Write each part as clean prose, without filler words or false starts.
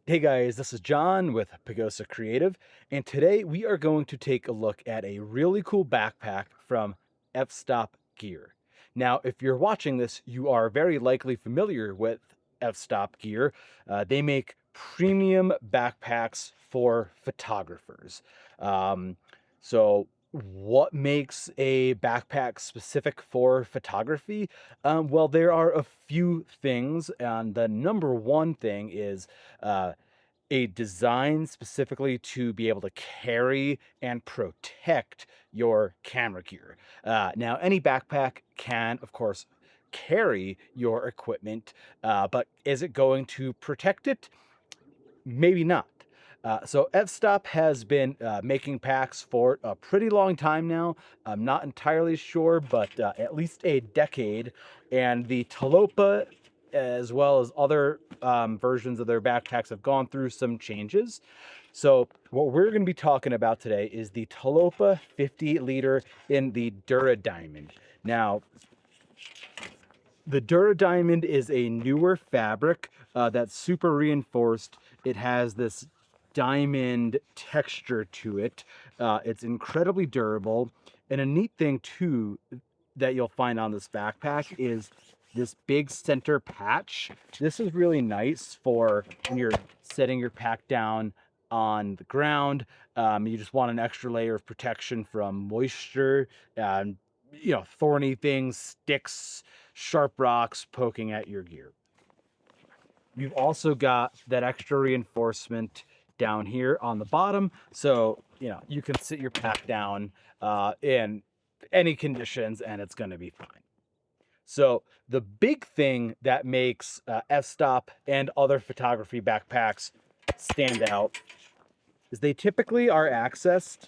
Hey guys, this is John with Pagosa Creative, and today we are going to take a look at a really cool backpack from F-Stop Gear. Now, if you're watching this, you are very likely familiar with F-Stop Gear. They make premium backpacks for photographers. Um, so what makes a backpack specific for photography? Well, there are a few things, and the number one thing is uh, a design specifically to be able to carry and protect your camera gear. Now, any backpack can, of course, carry your equipment, but is it going to protect it? Maybe not. So F-Stop has been making packs for a pretty long time now. I'm not entirely sure, but at least a decade. And the Tilopa, as well as other versions of their backpacks, have gone through some changes. So what we're going to be talking about today is the Tilopa 50 liter in the Dura Diamond. Now, the Dura Diamond is a newer fabric that's super reinforced. It has this diamond texture to it. It's incredibly durable. And a neat thing too that you'll find on this backpack is this big center patch. This is really nice for when you're setting your pack down on the ground. You just want an extra layer of protection from moisture and thorny things, sticks, sharp rocks poking at your gear. You've also got that extra reinforcement down here on the bottom, so you can sit your pack down in any conditions and it's going to be fine. So the big thing that makes F-Stop and other photography backpacks stand out is they typically are accessed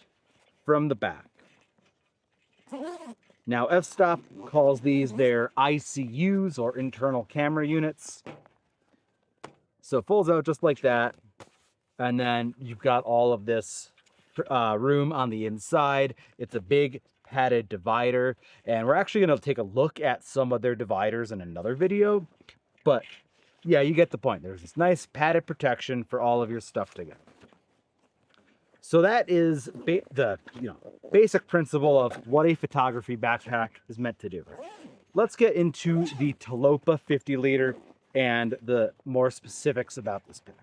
from the back. Now, F-Stop calls these their ICUs, or internal camera units. So it folds out just like that. And then you've got all of this room on the inside. It's a big padded divider. And we're actually going to take a look at some of their dividers in another video. But yeah, you get the point. There's this nice padded protection for all of your stuff together. So that is the basic principle of what a photography backpack is meant to do. Let's get into the Tilopa 50 liter and the more specifics about this pack.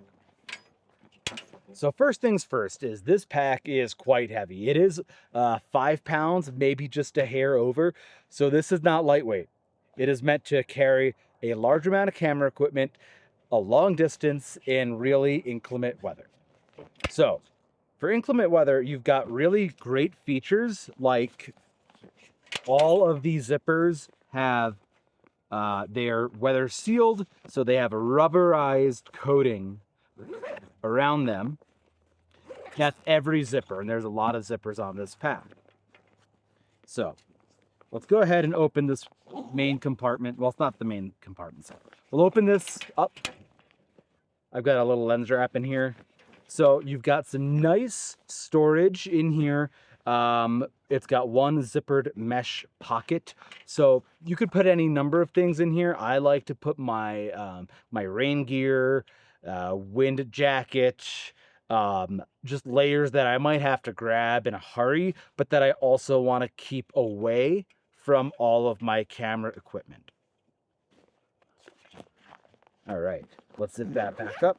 So first things first is this pack is quite heavy. It is 5 pounds, maybe just a hair over. So this is not lightweight. It is meant to carry a large amount of camera equipment a long distance in really inclement weather. So for inclement weather, you've got really great features like all of these zippers have, they're weather sealed, so they have a rubberized coating around them. That's every zipper, and there's a lot of zippers on this pack. So let's go ahead and open this main compartment. Well, it's not the main compartment. We'll open this up. I've got a little lens wrap in here. So you've got some nice storage in here. It's got one zippered mesh pocket. So you could put any number of things in here. I like to put my my rain gear, wind jacket, just layers that I might have to grab in a hurry, but that I also want to keep away from all of my camera equipment. All right, let's zip that back up.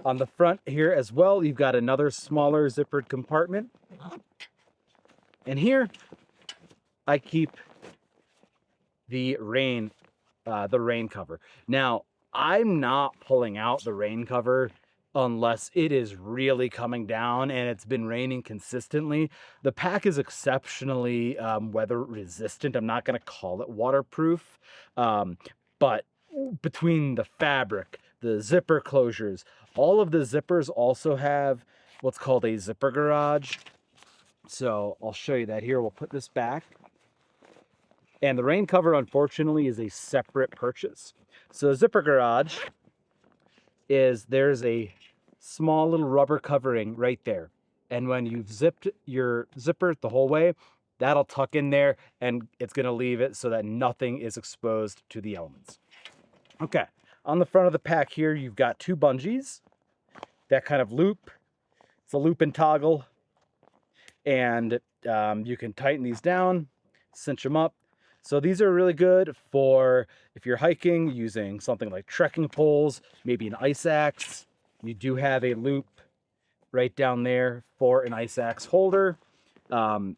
On the front here as well, you've got another smaller zippered compartment. And here, I keep the rain cover. Now, I'm not pulling out the rain cover unless it is really coming down and it's been raining consistently. The pack is exceptionally weather resistant. I'm not going to call it waterproof, but between the fabric, the zipper closures, all of the zippers also have what's called a zipper garage. So I'll show you that here. We'll put this back. And the rain cover, unfortunately, is a separate purchase. So a zipper garage is, there's a small little rubber covering right there. And when you've zipped your zipper the whole way, that'll tuck in there and it's going to leave it so that nothing is exposed to the elements. Okay, On the front of the pack here, you've got 2 bungees that kind of loop. It's a loop and toggle, and you can tighten these down, cinch them up. So these are really good for if you're hiking using something like trekking poles, maybe an ice axe. You do have a loop right down there for an ice axe holder. You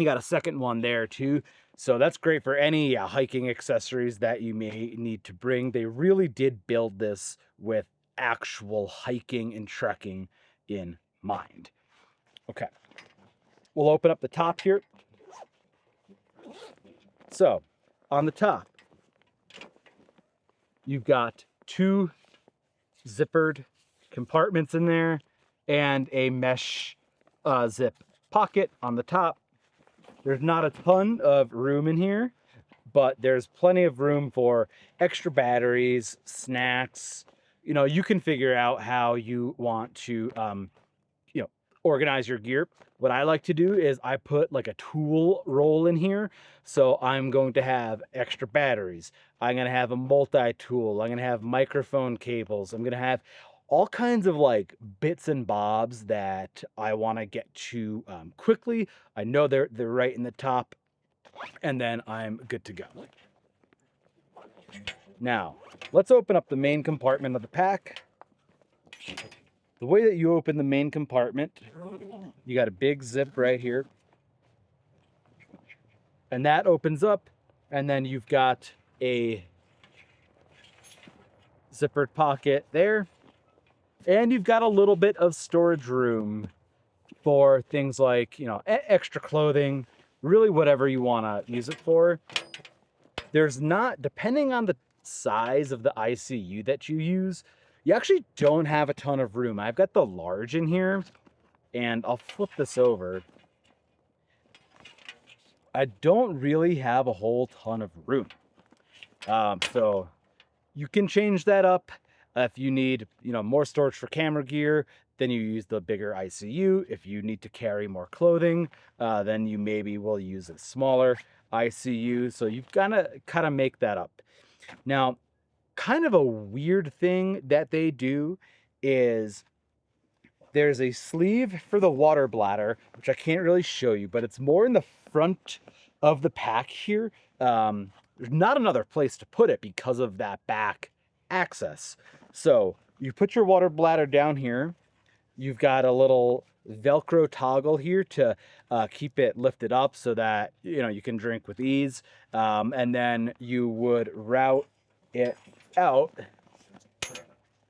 got a second one there too. So that's great for any hiking accessories that you may need to bring. They really did build this with actual hiking and trekking in mind. Okay, we'll open up the top here. So on the top, you've got 2 zippered compartments in there and a mesh zip pocket on the top. There's not a ton of room in here, but there's plenty of room for extra batteries, snacks. You know, you can figure out how you want to, organize your gear. What I like to do is I put like a tool roll in here. So I'm going to have extra batteries. I'm going to have a multi-tool. I'm going to have microphone cables. I'm going to have all kinds of like bits and bobs that I want to get to quickly. I know they're right in the top, and then I'm good to go. Now, let's open up the main compartment of the pack. The way that you open the main compartment, you got a big zip right here. And that opens up, and then you've got a zippered pocket there. And you've got a little bit of storage room for things like, extra clothing, really whatever you want to use it for. There's not, depending on the size of the ICU that you use, you actually don't have a ton of room. I've got the large in here, and I'll flip this over. I don't really have a whole ton of room. So you can change that up. If you need, more storage for camera gear, then you use the bigger ICU. If you need to carry more clothing, then you maybe will use a smaller ICU. So you've got to kind of make that up. Now, kind of a weird thing that they do is there's a sleeve for the water bladder, which I can't really show you, but it's more in the front of the pack here. There's not another place to put it because of that back access. So you put your water bladder down here. You've got a little Velcro toggle here to keep it lifted up so that, you can drink with ease. And then you would route it out,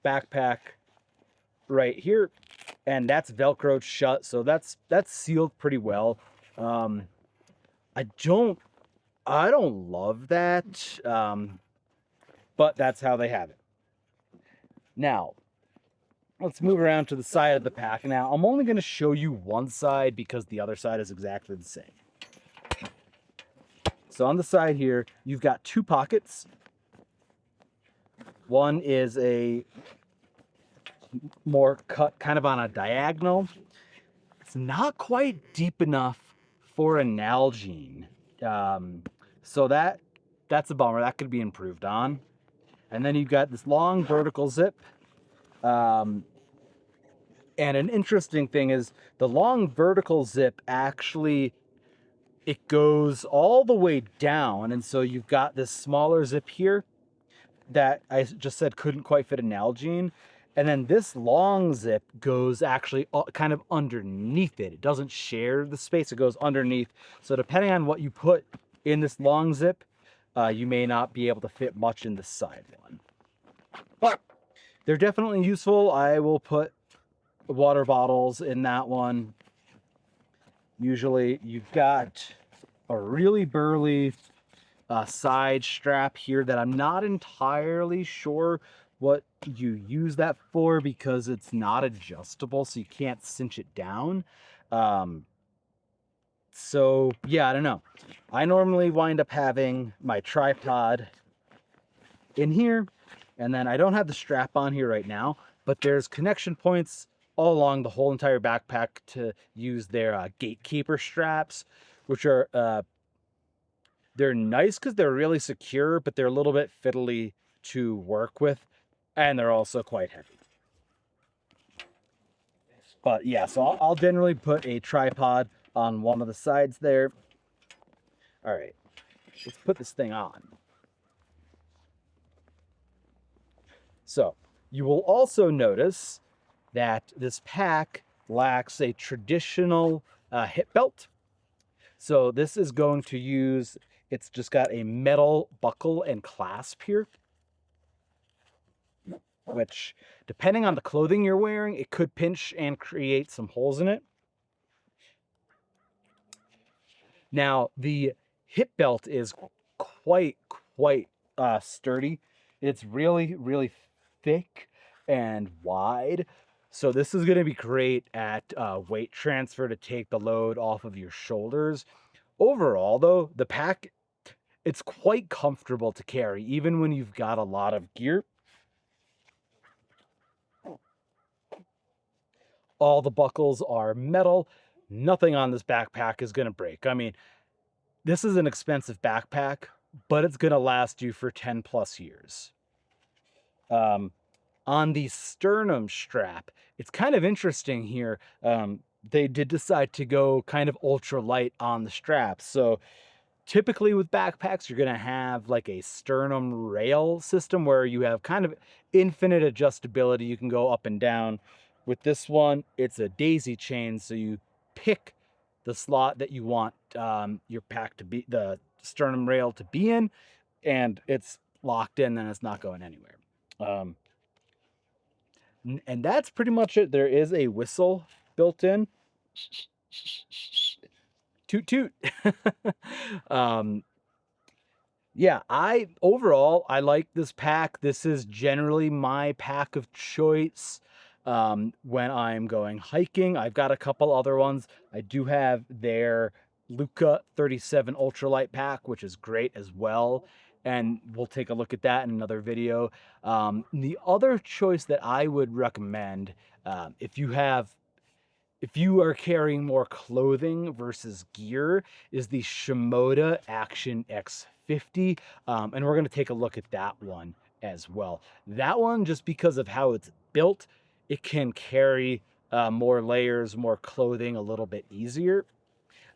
backpack right here, and that's Velcroed shut. So that's sealed pretty well. I don't love that, but that's how they have it. Now, let's move around to the side of the pack. Now, I'm only going to show you one side because the other side is exactly the same. So on the side here, you've got 2 pockets. One is a more cut kind of on a diagonal. It's not quite deep enough for a Nalgene. So that's a bummer. That could be improved on. And then you've got this long vertical zip. And an interesting thing is the long vertical zip actually, it goes all the way down. And so you've got this smaller zip here that I just said couldn't quite fit a Nalgene. And then this long zip goes actually kind of underneath it. It doesn't share the space, it goes underneath. So depending on what you put in this long zip, you may not be able to fit much in the side one. But they're definitely useful. I will put water bottles in that one. Usually you've got a really burly side strap here that I'm not entirely sure what you use that for because it's not adjustable, so you can't cinch it down. So yeah, I don't know. I normally wind up having my tripod in here, and then I don't have the strap on here right now, but there's connection points all along the whole entire backpack to use their gatekeeper straps, which are they're nice because they're really secure, but they're a little bit fiddly to work with, and they're also quite heavy. But yeah, so I'll generally put a tripod on one of the sides there. All right, let's put this thing on. So you will also notice that this pack lacks a traditional hip belt. So this is going to use, it's just got a metal buckle and clasp here, which depending on the clothing you're wearing, it could pinch and create some holes in it. Now, the hip belt is quite sturdy. It's really thick and wide. So this is going to be great at weight transfer to take the load off of your shoulders. Overall, though, the pack, it's quite comfortable to carry, even when you've got a lot of gear. All the buckles are metal. Nothing on this backpack is going to break. I mean, this is an expensive backpack, but it's going to last you for 10 plus years. On the sternum strap, it's kind of interesting here. They did decide to go kind of ultra light on the strap. So typically with backpacks, you're going to have like a sternum rail system where you have kind of infinite adjustability. You can go up and down. With this one, it's a daisy chain. So you pick the slot that you want your pack to be, the sternum rail to be in, and it's locked in, and it's not going anywhere. And that's pretty much it. There is a whistle built in. Toot toot. Yeah, overall I like this pack. This is generally my pack of choice when I'm going hiking. I've got a couple other ones. I do have their Luca 37 ultralight pack, which is great as well, and we'll take a look at that in another video. The other choice that I would recommend, if you are carrying more clothing versus gear, is the Shimoda Action X50. And we're going to take a look at that one as well. That one, just because of how it's built, it can carry more layers, more clothing a little bit easier.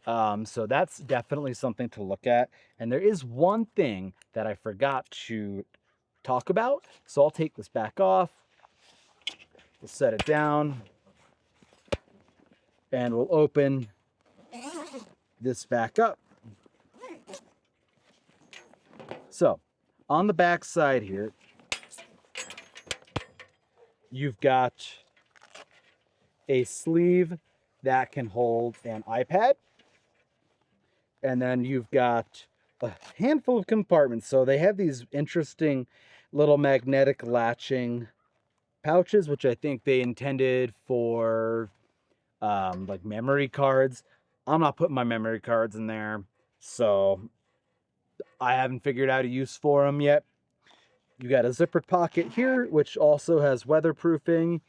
So that's definitely something to look at. And there is one thing that I forgot to talk about. So I'll take this back off. We'll set it down. And we'll open this back up. So on the back side here, you've got a sleeve that can hold an iPad. And then you've got a handful of compartments. So they have these interesting little magnetic latching pouches, which I think they intended for like memory cards. I'm not putting my memory cards in there, so I haven't figured out a use for them yet. You got a zippered pocket here, which also has weatherproofing.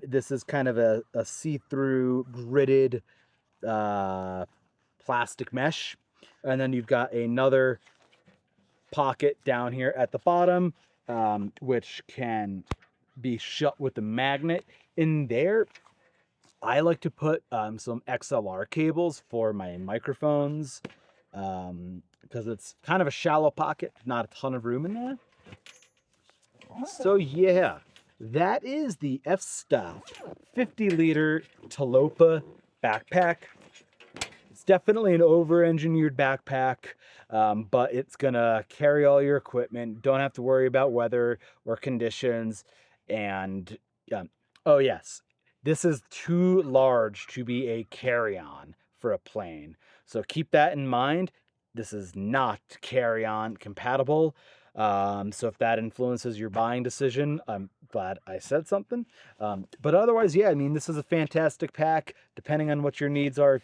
This is kind of a see-through gridded plastic mesh. And then you've got another pocket down here at the bottom, which can be shut with a magnet in there. I like to put some XLR cables for my microphones because it's kind of a shallow pocket, not a ton of room in there. So yeah, that is the F-Stop 50-liter Tilopa backpack. It's definitely an over-engineered backpack, but it's gonna carry all your equipment. Don't have to worry about weather or conditions. And oh yes, this is too large to be a carry-on for a plane. So keep that in mind. This is not carry-on compatible. So if that influences your buying decision, I'm glad I said something. But otherwise, yeah, I mean, this is a fantastic pack, depending on what your needs are.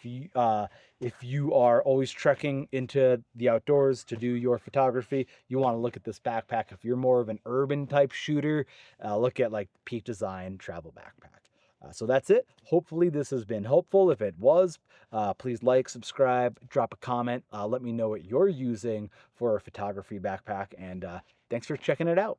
If you are always trekking into the outdoors to do your photography, you want to look at this backpack. If you're more of an urban type shooter, look at like Peak Design travel backpack. So that's it. Hopefully this has been helpful. If it was, please like, subscribe, drop a comment. Let me know what you're using for a photography backpack. And Thanks for checking it out.